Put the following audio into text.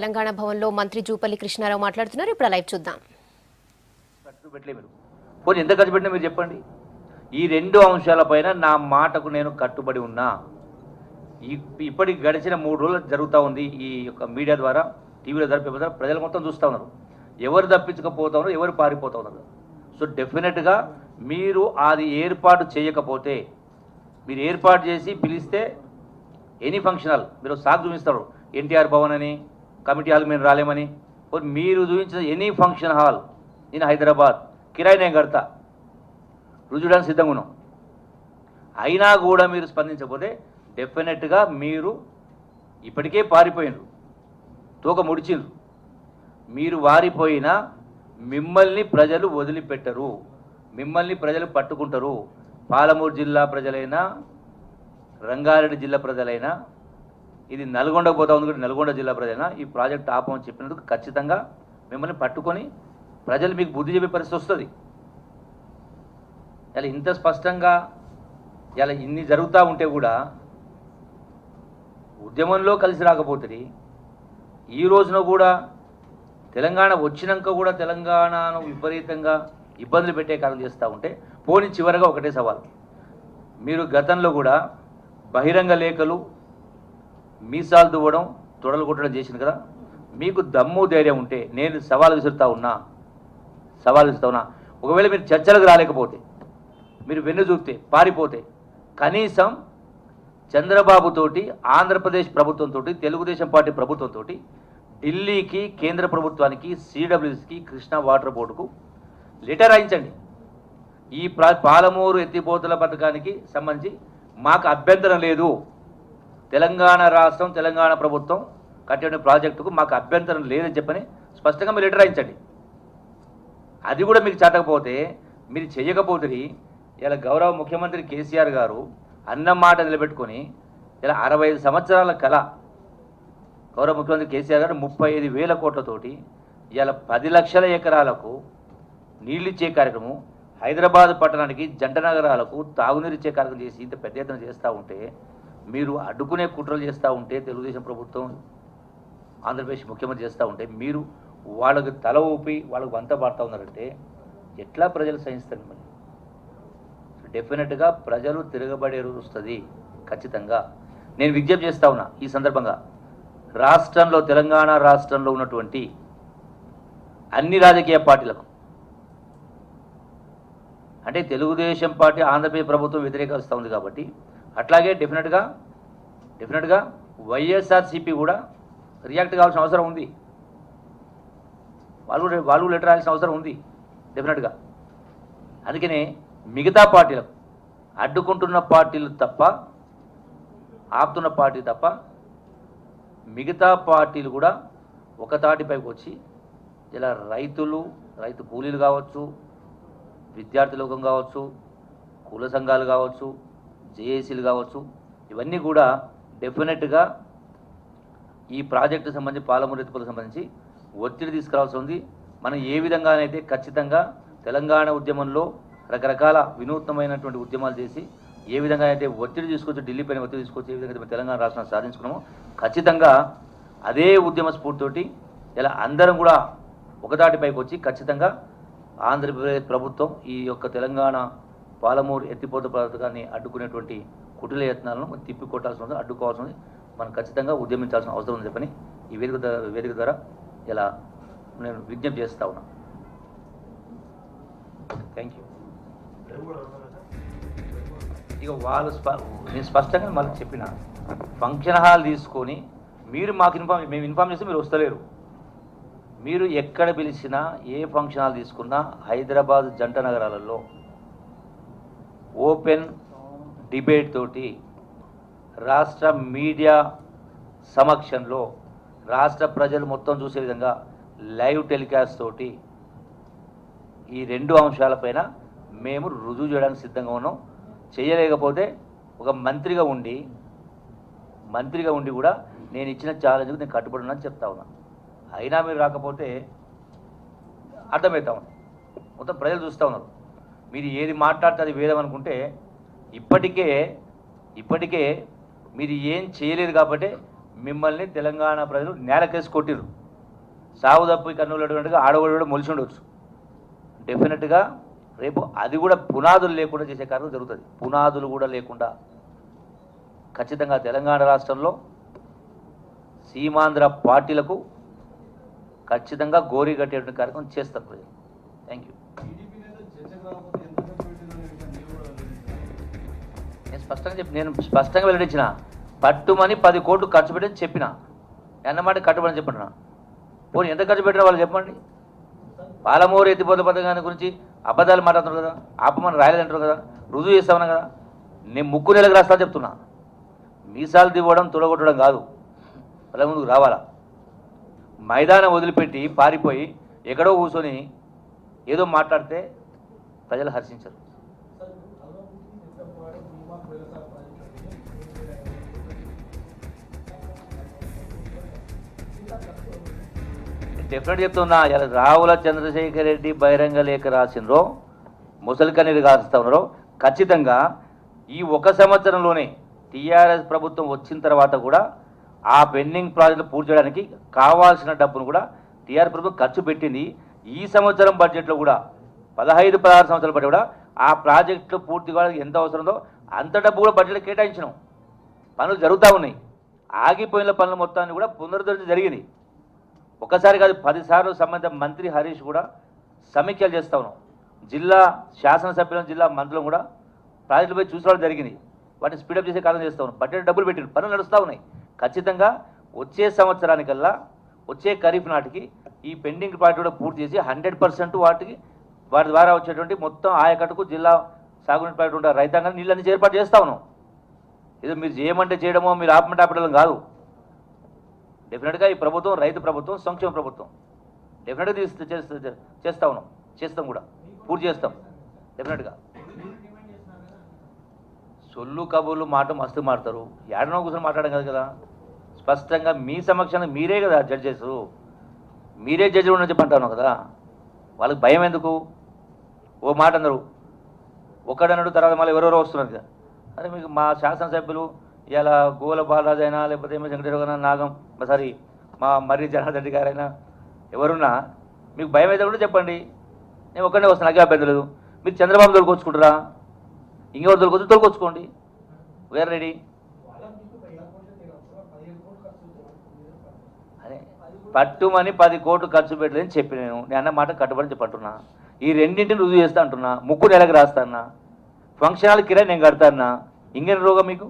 తెలంగాణ భవన్లో మంత్రి జూపల్లి కృష్ణారావు మాట్లాడుతున్నారు. ఇప్పుడు లైవ్ చూద్దాం. ఖర్చు పెట్టలే మీరు పోనీ ఎంత ఖర్చు పెట్టినా మీరు చెప్పండి. ఈ రెండు అంశాలపైన నా మాటకు నేను కట్టుబడి ఉన్నా. ఇప్పటికి గడిచిన 3 రోజులు జరుగుతూ ఉంది. ఈ యొక్క మీడియా ద్వారా, టీవీలో ద్వారా, పేపర్ ద్వారా ప్రజలు మొత్తం చూస్తూ ఉన్నారు. ఎవరు తప్పించకపోతా ఉన్నారు, ఎవరు పారిపోతూ ఉన్నారు. సో డెఫినెట్గా మీరు అది ఏర్పాటు చేయకపోతే, మీరు ఏర్పాటు చేసి పిలిస్తే ఎనీ ఫంక్షన్ హాల్ మీరు సాగు చూపిస్తారు. ఎన్టీఆర్ భవన్ అని, కమిటీ హాల్ మేము రాలేమని. మీరు చూపించిన ఎనీ ఫంక్షన్ హాల్ నేను హైదరాబాద్ కిరాయి నేను కడతా, రుజుడానికి సిద్ధంగా ఉన్నాం. అయినా కూడా మీరు స్పందించకపోతే డెఫినెట్గా మీరు ఇప్పటికే పారిపోయినరు, తోక ముడిచిండ్రు. మీరు వారిపోయినా మిమ్మల్ని ప్రజలు వదిలిపెట్టరు, మిమ్మల్ని ప్రజలు పట్టుకుంటారు. పాలమూరు జిల్లా ప్రజలైనా, రంగారెడ్డి జిల్లా ప్రజలైనా, ఇది నల్గొండకు పోతా ఉంది కూడా నల్గొండ జిల్లా ప్రజలైనా ఈ ప్రాజెక్ట్ ఆపమని చెప్పినందుకు ఖచ్చితంగా మిమ్మల్ని పట్టుకొని ప్రజలు మీకు బుద్ధి చెప్పే పరిస్థితి వస్తుంది. ఇలా ఇంత స్పష్టంగా ఇలా ఇన్ని జరుగుతూ ఉంటే కూడా ఉద్యమంలో కలిసి రాకపోతుంది. ఈ రోజున కూడా తెలంగాణ వచ్చినాక కూడా తెలంగాణను విపరీతంగా ఇబ్బందులు పెట్టే కాలం చేస్తూ ఉంటే పోనీ చివరగా ఒకటే సవాల్. మీరు గతంలో కూడా బహిరంగ లేఖలు, మీసాలు దువ్వడం, తొడలు కొట్టడం చేసింది కదా. మీకు దమ్ము ధైర్యం ఉంటే నేను సవాల్ విసురుతా ఉన్నా. ఒకవేళ మీరు చర్చలకు రాలేకపోతే, మీరు వెన్ను చూస్తే, పారిపోతే, కనీసం చంద్రబాబుతోటి, ఆంధ్రప్రదేశ్ ప్రభుత్వంతో, తెలుగుదేశం పార్టీ ప్రభుత్వంతో ఢిల్లీకి, కేంద్ర ప్రభుత్వానికి, సిడబ్ల్యూసికి, కృష్ణా వాటర్ బోర్డుకు లెటర్ రాయించండి. ఈ పాలమూరు ఎత్తిపోతల పథకానికి సంబంధించి మాకు అభ్యంతరం లేదు, తెలంగాణ రాష్ట్రం, తెలంగాణ ప్రభుత్వం కట్టిన ప్రాజెక్టుకు మాకు అభ్యంతరం లేదని చెప్పని స్పష్టంగా మీరు లెటర్ రాయించండి. అది కూడా మీకు చేతకపోతే, మీరు చేయకపోతే, ఇలా గౌరవ ముఖ్యమంత్రి కేసీఆర్ గారు అన్న మాట నిలబెట్టుకొని ఇలా 65 సంవత్సరాల కళ గౌరవ ముఖ్యమంత్రి కేసీఆర్ గారు 35,000 కోట్లతోటి ఇలా 10 లక్షల ఎకరాలకు నీళ్ళు ఇచ్చే కార్యక్రమం, హైదరాబాద్ పట్టణానికి, జంట నగరాలకు తాగునీరు ఇచ్చే కార్యక్రమం చేసి ఇంత పెద్ద ఎత్తున చేస్తూ ఉంటే, మీరు అడ్డుకునే కుట్రలు చేస్తూ ఉంటే, తెలుగుదేశం ప్రభుత్వం, ఆంధ్రప్రదేశ్ ముఖ్యమంత్రి చేస్తూ ఉంటే, మీరు వాళ్ళకి తల ఊపి వాళ్ళకు వంత పాడుతూ ఉన్నారంటే ఎట్లా ప్రజలు సహిస్తారు? మరి డెఫినెట్గా ప్రజలు తిరగబడే రోజు వస్తుంది ఖచ్చితంగా. నేను విజ్ఞప్తి చేస్తూ ఉన్నా ఈ సందర్భంగా, రాష్ట్రంలో, తెలంగాణ రాష్ట్రంలో ఉన్నటువంటి అన్ని రాజకీయ పార్టీలకు, అంటే తెలుగుదేశం పార్టీ ఆంధ్రప్రదేశ్ ప్రభుత్వం వ్యతిరేకిస్తూ ఉంది కాబట్టి, అట్లాగే డెఫినెట్గా వైఎస్ఆర్సీపీ కూడా రియాక్ట్ కావాల్సిన అవసరం ఉంది. వాళ్ళు లెటర్ రాయాల్సిన అవసరం ఉంది డెఫినెట్గా. అందుకనే మిగతా పార్టీలకు, అడ్డుకుంటున్న పార్టీలు తప్ప, ఆపుతున్న పార్టీ తప్ప, మిగతా పార్టీలు కూడా ఒక తాటిపైకి వచ్చి ఇలా రైతు కూలీలు కావచ్చు, విద్యార్థి లోకం కావచ్చు, కుల సంఘాలు కావచ్చు, జేఏసీలు కావచ్చు, ఇవన్నీ కూడా డెఫినెట్గా ఈ ప్రాజెక్టు సంబంధించి, పాలమూరు ఎత్తిపోతలకు సంబంధించి ఒత్తిడి తీసుకురావాల్సి ఉంది. మనం ఏ విధంగానైతే ఖచ్చితంగా తెలంగాణ ఉద్యమంలో రకరకాల వినూత్నమైనటువంటి ఉద్యమాలు చేసి ఏ విధంగా అయితే ఒత్తిడి తీసుకొచ్చి, ఢిల్లీ పైన ఒత్తిడి తీసుకొచ్చి ఏ విధంగా తెలంగాణ రాష్ట్రాన్ని సాధించుకున్నామో, ఖచ్చితంగా అదే ఉద్యమ స్ఫూర్తితోటి ఇలా అందరం కూడా ఒకదాటిపైకి వచ్చి ఖచ్చితంగా ఆంధ్రప్రదేశ్ ప్రభుత్వం ఈ యొక్క తెలంగాణ పాలమూరు ఎత్తిపోత పథకాన్ని అడ్డుకునేటువంటి కుటిల యత్నాలను తిప్పికొట్టాల్సి ఉంది, అడ్డుకోవాల్సి ఉంది. మనం ఖచ్చితంగా ఉద్యమించాల్సిన అవసరం ఉంది చెప్పని ఈ వేదిక ద్వారా ఇలా నేను విజ్ఞప్తి చేస్తా ఉన్నా. Thank you. ఇక వాళ్ళు నేను స్పష్టంగా మళ్ళీ చెప్పిన, ఫంక్షన్ హాల్ తీసుకొని మీరు మాకు మేము ఇన్ఫార్మ్ చేస్తే మీరు వస్తలేరు. మీరు ఎక్కడ పిలిచినా, ఏ ఫంక్షన్ హాల్ తీసుకున్నా హైదరాబాద్ జంట నగరాలలో ఓపెన్ డిబేట్ తోటి, రాష్ట్ర మీడియా సమక్షంలో, రాష్ట్ర ప్రజలు మొత్తం చూసే విధంగా లైవ్ టెలికాస్ట్ తోటి ఈ రెండు అంశాలపైన మేము రుజువు చేయడానికి సిద్ధంగా ఉన్నాం. చేయలేకపోతే ఒక మంత్రిగా ఉండి కూడా నేను ఇచ్చిన ఛాలెంజ్కి నేను కట్టుబడి ఉన్నాను చెప్తా ఉన్నాను. అయినా మీరు రాకపోతే అర్థమవుతా ఉంది, మొత్తం ప్రజలు చూస్తూ ఉన్నారు. మీరు ఏది మాట్లాడితే అది వేదం అనుకుంటే ఇప్పటికే మీరు ఏం చేయలేదు కాబట్టి మిమ్మల్ని తెలంగాణ ప్రజలు నేలకేసి కొట్టిరు. సాగు తప్పి కన్నులటువంటిగా ఆడవాడు మొలిచి ఉండవచ్చు. డెఫినెట్గా రేపు అది కూడా పునాదులు లేకుండా చేసే కార్యక్రమం జరుగుతుంది. పునాదులు కూడా లేకుండా ఖచ్చితంగా తెలంగాణ రాష్ట్రంలో సీమాంధ్ర పార్టీలకు ఖచ్చితంగా గోరీ కట్టేటువంటి కార్యక్రమం చేస్తారు ప్రజలు. Thank you. నేను స్పష్టంగా వెల్లడించిన పట్టుమని 10 కోట్లు ఖర్చు పెట్టని చెప్పిన అన్నమాట కట్టుబడి చెప్పంటున్నా. పోనీ ఎంత ఖర్చు పెట్టినా వాళ్ళు చెప్పండి. పాలమూరు ఎత్తిపోత పథకాన్ని గురించి అబద్ధాలు మాట్లాడుతున్నారు కదా, ఆపమని రాయలేదంటారు కదా, రుజువు చేస్తామన్నా కదా. నేను ముక్కు నెలకు రాస్తా చెప్తున్నా. మీసాలు దివ్వడం తొడగొట్టడం కాదు, ప్రజల ముందుకు రావాలా. మైదానం వదిలిపెట్టి పారిపోయి ఎక్కడో కూర్చొని ఏదో మాట్లాడితే ప్రజలు హర్షించరు. డెఫినెట్ చెప్తున్నా. ఇలా రావుల చంద్రశేఖర్ రెడ్డి బహిరంగ లేఖ రాసినరో ముసలికన్నీరు కాస్తా ఉన్నారో ఖచ్చితంగా ఈ 1 సంవత్సరంలోనే టీఆర్ఎస్ ప్రభుత్వం వచ్చిన తర్వాత కూడా ఆ పెండింగ్ ప్రాజెక్టులు పూర్తి చేయడానికి కావాల్సిన డబ్బును కూడా టీఆర్ఎస్ ప్రభుత్వం ఖర్చు పెట్టింది. ఈ సంవత్సరం బడ్జెట్లో కూడా 15-16 సంవత్సరాల బడ్జెట్ కూడా ఆ ప్రాజెక్టులు పూర్తి కావడానికి ఎంత అవసరందో అంత డబ్బు కూడా బడ్జెట్లో కేటాయించినాం. పనులు జరుగుతూ ఉన్నాయి. ఆగిపోయిన పనుల మొత్తాన్ని కూడా పునరుద్ధరణ జరిగింది. ఒకసారి కాదు 10 సార్లు సంబంధిత మంత్రి హరీష్ కూడా సమీక్షలు చేస్తూ ఉన్నాం. జిల్లా శాసనసభ్యులను జిల్లా మంత్రులను కూడా ప్రాజెక్టులపై చూసుకోవడం జరిగింది. వాటిని స్పీడప్ చేసే కాలం చేస్తూ ఉన్నాం. బడ్జెట్ డబ్బులు పెట్టిన పనులు నడుస్తూ ఉన్నాయి. ఖచ్చితంగా వచ్చే సంవత్సరానికల్లా వచ్చే ఖరీఫ్ నాటికి ఈ పెండింగ్ ప్రాజెక్టు కూడా పూర్తి చేసి 100% వాటి ద్వారా వచ్చేటువంటి మొత్తం ఆయకట్టుకు జిల్లా సాగునీటి ప్రాజెక్టు ఉండే రైతాంగాన్ని నీళ్ళని ఏర్పాటు చేస్తూ ఉన్నాం. ఏదో మీరు చేయమంటే చేయడమో మీరు ఆపమంటే ఆపడం కాదు. డెఫినెట్గా ఈ ప్రభుత్వం రైతు ప్రభుత్వం, సంక్షేమ ప్రభుత్వం. డెఫినెట్గా చేస్తూ ఉన్నాం, చేస్తాం కూడా, పూర్తి చేస్తాం డెఫినెట్గా. సొల్లు కబుర్లు మాట మస్తు మాడతారు. ఏడనో కూర్చొని మాట్లాడడం కాదు కదా. స్పష్టంగా మీ సమక్షంలో మీరే కదా జడ్జెస్, మీరే జడ్జి ఉండని చెప్పి అంటాను కదా. వాళ్ళకి భయం ఎందుకు? ఓ మాట అందరు ఒకడన్నాడు, తర్వాత మళ్ళీ ఎవరెవరో వస్తున్నారు కదా. అరే మీకు మా శాసనసభ్యులు ఇలా గోల బాలరాజు అయినా లేకపోతే ఏమో వెంకటేశ్వర గారు, నాగం సారీ మా మర్రి జనార్దన్ రెడ్డి గారైనా ఎవరున్నా మీకు భయం అయితే కూడా చెప్పండి. నేను ఒక్కడే వస్తాను, నాకే అభ్యంతరం లేదు. మీరు చంద్రబాబు తొలకొచ్చుకుంటారా? ఇంకెవరు తొలకొచ్చుకోండి. వేరే రెడీ. అదే పట్టుమని 10 కోట్లు ఖర్చు పెట్టలేదని చెప్పి నేను అన్న మాట కట్టుబడి చెప్పంటున్నా. ఈ రెండింటిని రుజువు చేస్తా అంటున్నా. ముక్కు నెలకు రాస్తా అన్నా. ఫంక్షన్ హాల్ కిరాయి నేను కడతా అన్నా. ఇంకేం రోగం మీకు?